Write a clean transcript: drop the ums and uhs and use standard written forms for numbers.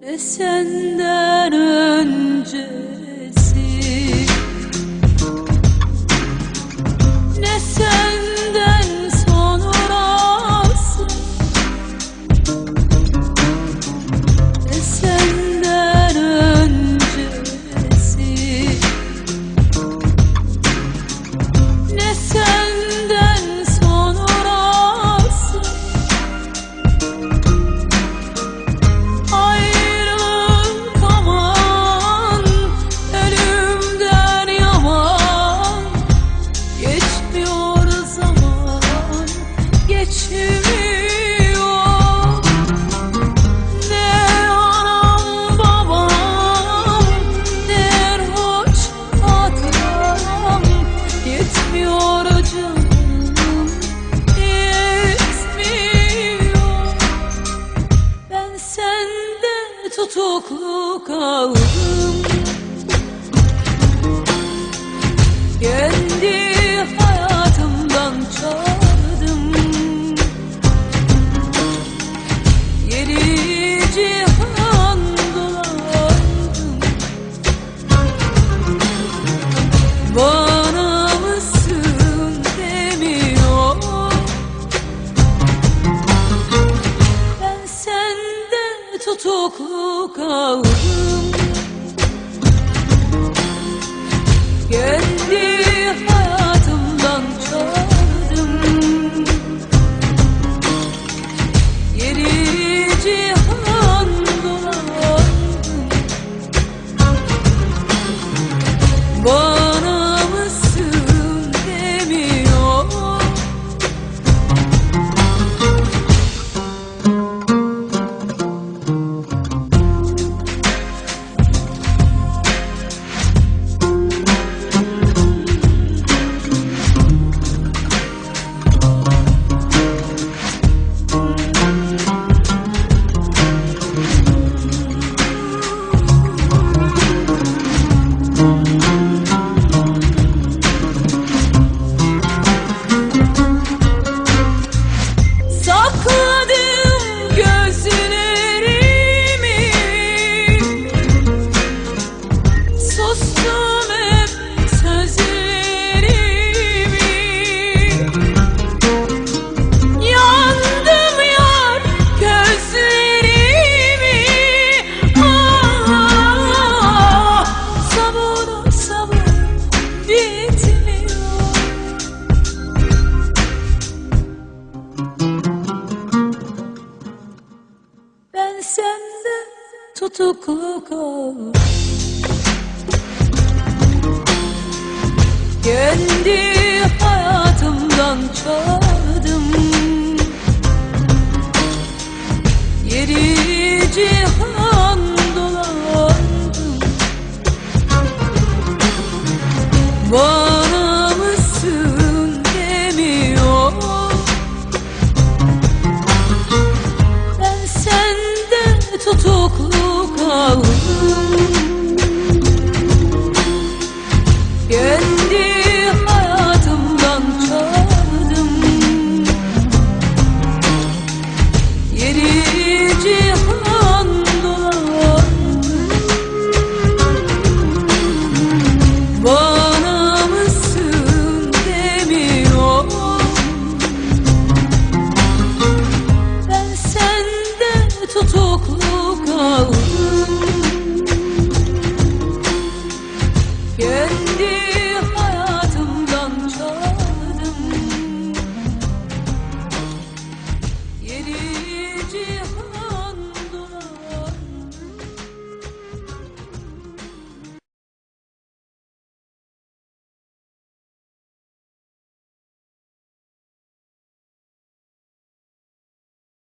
Ne senden öncesi, ne senden sonrası, ne senden öncesi, ne senden sonrası. Ayrılık aman, ölümden yaman. Geçmiyor zaman, geçmiyor. Ne anam babam, ne hoş hatıram. Yetmiyor canım, yetmiyor. Ben sende tutuklu kaldım. Kendi hayatımdan çaldım. Yedi cihan dolandım. Bana mısın demiyor. Ben sende tutuklu kaldım. Kendi hayatımdan çaldım. Yedi cihan dolandım. Bana mısın demiyor. Sakladım gözlerimi, sustum hep sözlerimi. Yandım yar gözlerimi. Ah, sabır sabır bitmiyor. Ben sende tutuklu kaldım. Kendi hayatımdan çaldım. Yedi cihan dolandım. Bana mısın demiyor. Ben sende tutuklu kaldım. Kendi hayatımdan çaldım. Yedi cihan dolandım. Bana mısın demiyor. Ben sende tutuklu kaldım. Kendi hayatımdan çaldım. Yedi cihan